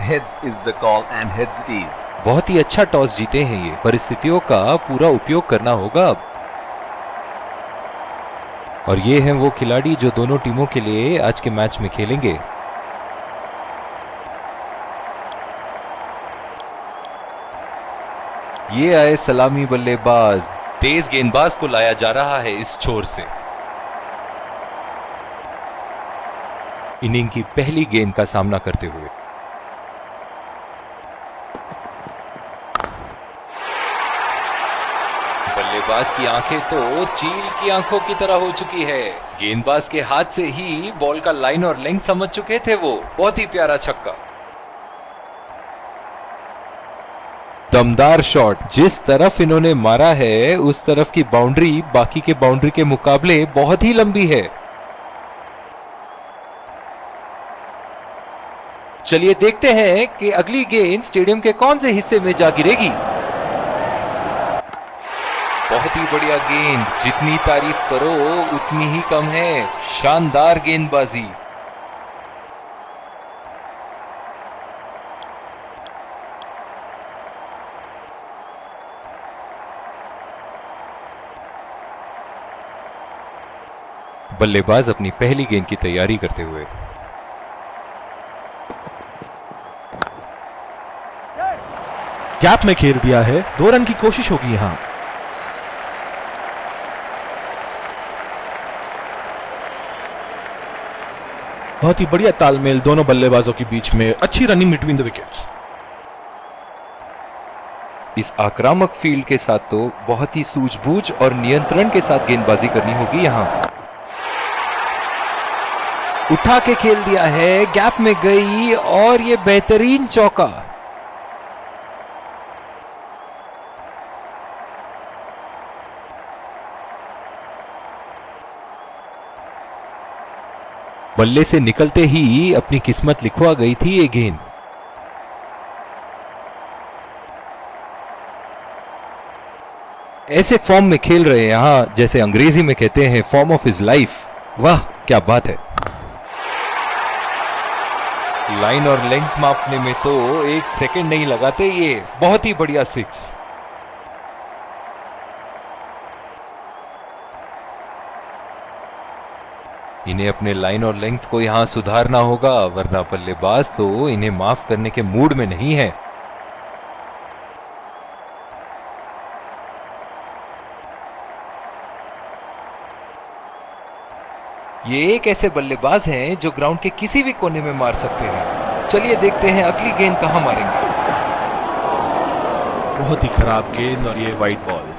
Heads is the call and heads it is. बहुत ही अच्छा toss जीते हैं ये, परिस्थितियों का पूरा उपयोग करना होगा अब। और ये हैं वो खिलाड़ी जो दोनों टीमों के लिए आज के मैच में खेलेंगे। ये आए सलामी बल्लेबाज, तेज गेंदबाज को लाया जा रहा है इस छोर से। इनिंग की पहली गेंद का सामना करते हुए बल्लेबाज की आंखें तो चील की आंखों की तरह हो चुकी है। गेंदबाज के हाथ से ही बॉल का लाइन और लेंथ समझ चुके थे वो। बहुत ही प्यारा छक्का, दमदार शॉट। जिस तरफ इन्होंने मारा है उस तरफ की बाउंड्री बाकी के बाउंड्री के मुकाबले बहुत ही लंबी है। चलिए देखते हैं कि अगली गेंद स्टेडियम के कौन से हिस्से में जा गिरेगी। बहुत ही बढ़िया गेंद, जितनी तारीफ करो उतनी ही कम है। शानदार गेंदबाजी। बल्लेबाज अपनी पहली गेंद की तैयारी करते हुए गैप में खेल दिया है। 2 रन की कोशिश होगी यहां। बहुत ही बढ़िया तालमेल दोनों बल्लेबाजों के बीच में। अच्छी रनिंग बिटवीन द विकेट्स। इस आक्रामक फील्ड के साथ तो बहुत ही सूझबूझ और नियंत्रण के साथ गेंदबाजी करनी होगी यहां। उठा के खेल दिया है, गैप में गई और ये बेहतरीन चौका। बल्ले से निकलते ही अपनी किस्मत लिखवा गई थी ये गेंद। ऐसे फॉर्म में खेल रहे हैं यहां, जैसे अंग्रेजी में कहते हैं फॉर्म ऑफ हिज लाइफ। वाह क्या बात है। लाइन और लेंथ मापने में तो 1 सेकंड नहीं लगाते ये। बहुत ही बढ़िया 6। इन्हें अपने लाइन और लेंथ को यहां सुधारना होगा, वरना बल्लेबाज तो इन्हें माफ करने के मूड में नहीं है। ये एक ऐसे बल्लेबाज हैं जो ग्राउंड के किसी भी कोने में मार सकते हैं। चलिए देखते हैं अगली गेंद कहां मारेंगे। बहुत ही खराब गेंद और ये वाइड बॉल।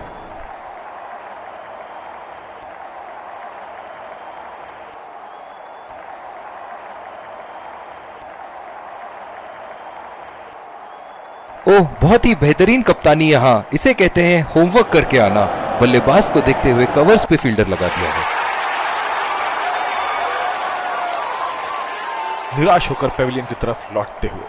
ओह, बहुत ही बेहतरीन कप्तानी यहां। इसे कहते हैं होमवर्क करके आना। बल्लेबाज को देखते हुए कवर्स पे फील्डर लगा दिया है। निराश होकर पेविलियन की तरफ लौटते हुए।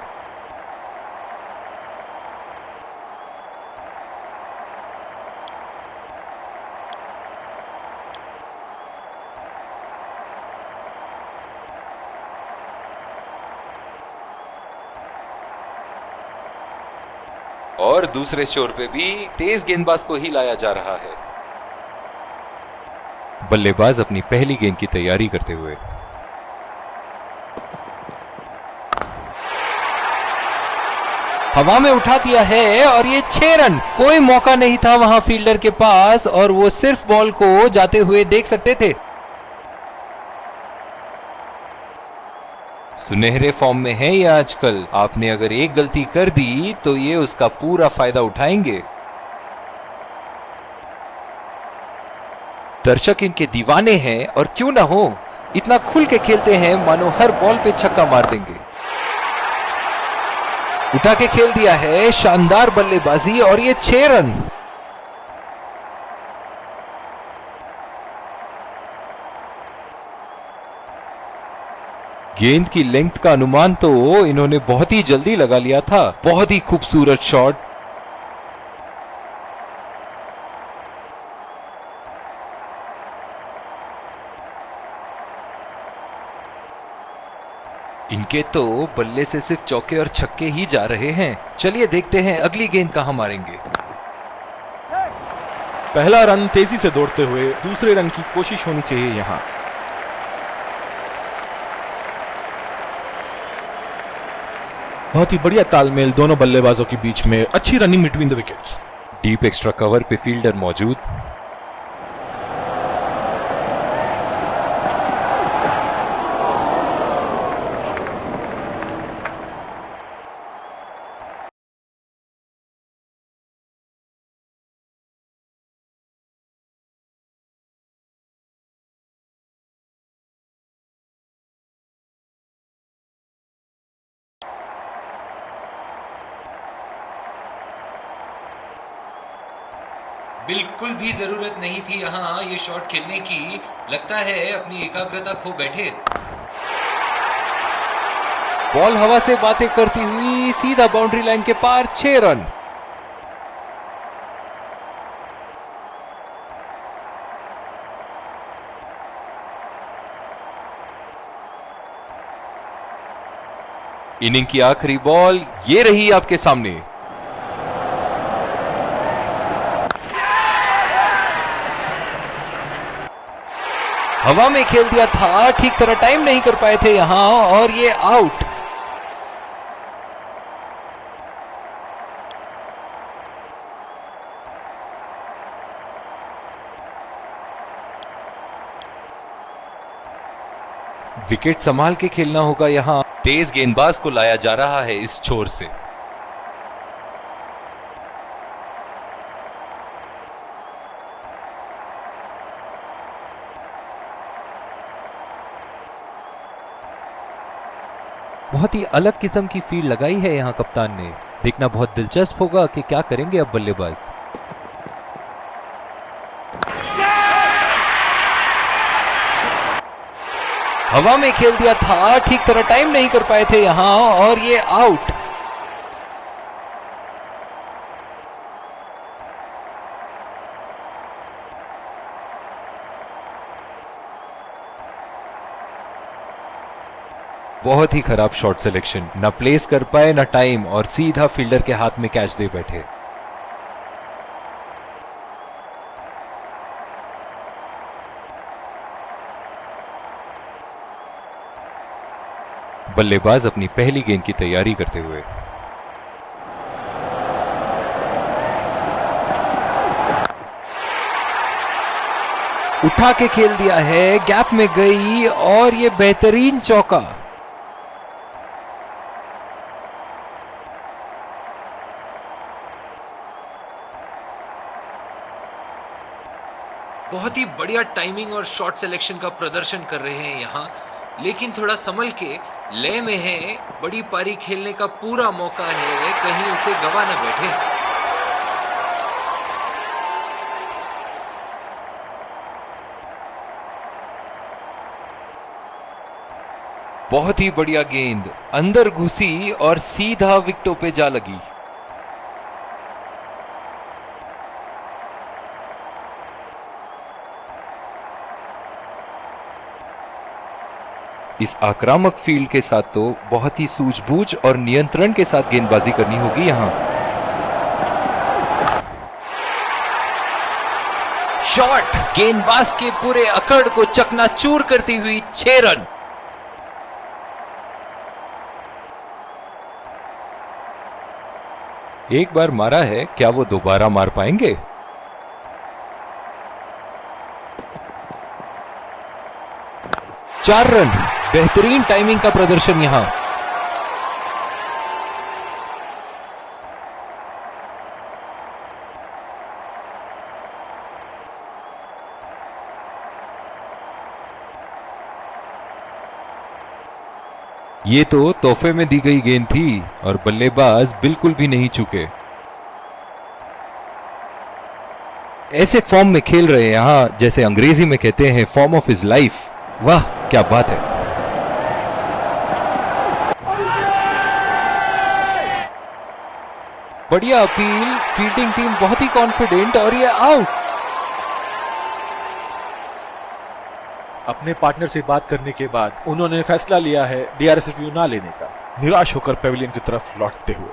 और दूसरे छोर पे भी तेज गेंदबाज को ही लाया जा रहा है। बल्लेबाज अपनी पहली गेंद की तैयारी करते हुए हवा में उठा दिया है और ये 6 रन। कोई मौका नहीं था वहां फील्डर के पास और वो सिर्फ बॉल को जाते हुए देख सकते थे। सुनहरे फॉर्म में है ये आजकल। आपने अगर एक गलती कर दी तो ये उसका पूरा फायदा उठाएंगे। दर्शक इनके दीवाने हैं और क्यों ना हो, इतना खुल के खेलते हैं मानो हर बॉल पे छक्का मार देंगे। उठा के खेल दिया है, शानदार बल्लेबाजी और ये 6 रन। गेंद की लेंथ का अनुमान तो इन्होंने बहुत ही जल्दी लगा लिया था। बहुत ही खूबसूरत शॉट। इन इनके तो बल्ले से सिर्फ चौके और छक्के ही जा रहे हैं। चलिए देखते हैं अगली गेंद कहां मारेंगे। पहला रन तेजी से दौड़ते हुए दूसरे रन की कोशिश होनी चाहिए यहां। बहुत ही बढ़िया तालमेल दोनों बल्लेबाजों के बीच में, अच्छी running between the wickets. Deep extra cover पे फील्डर मौजूद। बिल्कुल भी जरूरत नहीं थी यहां ये शॉट खेलने की। लगता है अपनी एकाग्रता खो बैठे। बॉल हवा से बातें करती हुई सीधा बाउंड्री लाइन के पार, 6 रन। इनिंग की आखिरी बॉल ये रही आपके सामने। हवा में खेल दिया था, ठीक तरह टाइम नहीं कर पाए थे यहां और ये आउट। विकेट संभाल के खेलना होगा यहां। तेज गेंदबाज को लाया जा रहा है इस छोर से। बहुत ही अलग किस्म की फील्ड लगाई है यहां कप्तान ने। देखना बहुत दिलचस्प होगा कि क्या करेंगे अब बल्लेबाज। हवा में खेल दिया था, ठीक तरह टाइम नहीं कर पाए थे यहां और ये आउट। बहुत ही खराब शॉट सिलेक्शन, ना प्लेस कर पाए ना टाइम, और सीधा फील्डर के हाथ में कैच दे बैठे। बल्लेबाज अपनी पहली गेंद की तैयारी करते हुए। उठा के खेल दिया है, गैप में गई और ये बेहतरीन चौका। बहुत ही बढ़िया टाइमिंग और शॉट सिलेक्शन का प्रदर्शन कर रहे हैं यहां, लेकिन थोड़ा संभल के लय में है। बड़ी पारी खेलने का पूरा मौका है, कहीं उसे गवा न बैठे। बहुत ही बढ़िया गेंद अंदर घुसी और सीधा विकेटों पे जा लगी। इस आक्रामक फील्ड के साथ तो बहुत ही सूझबूझ और नियंत्रण के साथ गेंदबाजी करनी होगी यहां। शॉट गेंदबाज के पूरे अकड़ को चकनाचूर करती हुई 6 रन। एक बार मारा है, क्या वो दोबारा मार पाएंगे? चार रन, बेहतरीन टाइमिंग का प्रदर्शन यहां। ये तो तोहफे में दी गई गेंद थी और बल्लेबाज बिल्कुल भी नहीं चूके। ऐसे फॉर्म में खेल रहे हैं यहां, जैसे अंग्रेजी में कहते हैं फॉर्म ऑफ हिज लाइफ। वाह क्या बात है। बढ़िया अपील, फील्डिंग टीम बहुत ही कॉन्फिडेंट और ये आउट। अपने पार्टनर से बात करने के बाद उन्होंने फैसला लिया है डीआरएस रिव्यू ना लेने का, निराश होकर पेविलियन की तरफ लौटते हुए।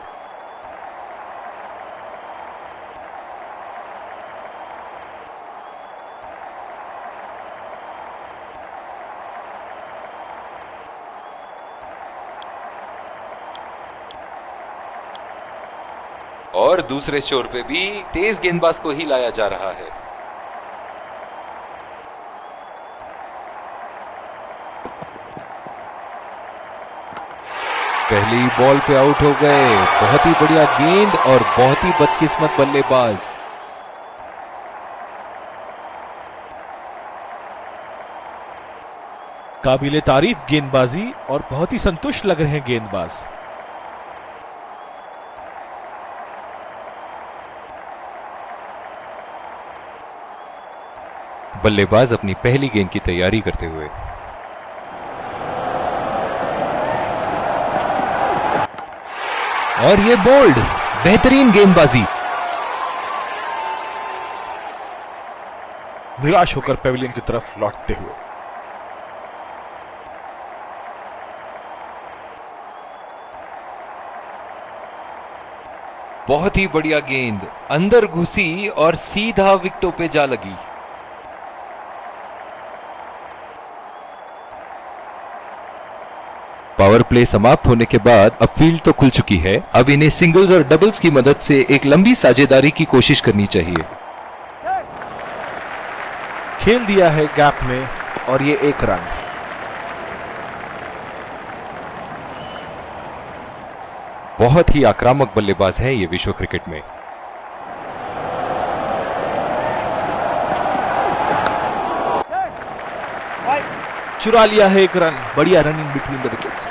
और दूसरे छोर पे भी तेज गेंदबाज को ही लाया जा रहा है। पहली बॉल पे आउट हो गए। बहुत ही बढ़िया गेंद और बहुत ही बदकिस्मत बल्लेबाज। काबिले तारीफ गेंदबाजी और बहुत ही संतुष्ट लग रहे हैं गेंदबाज। बल्लेबाज अपनी पहली गेंद की तैयारी करते हुए। और ये बोल्ड, बेहतरीन गेंदबाजी। निराश होकर पेविलियन की तरफ लौटते हुए। बहुत ही बढ़िया गेंद अंदर घुसी और सीधा विकेटों पे जा लगी। पावर प्ले समाप्त होने के बाद अब फील्ड तो खुल चुकी है। अब इन्हें सिंगल्स और डबल्स की मदद से एक लंबी साझेदारी की कोशिश करनी चाहिए। खेल दिया है गैप में और ये 1 रन। बहुत ही आक्रामक बल्लेबाज है ये विश्व क्रिकेट में। चुरा लिया है 1 रन। बढ़िया run in between the wickets.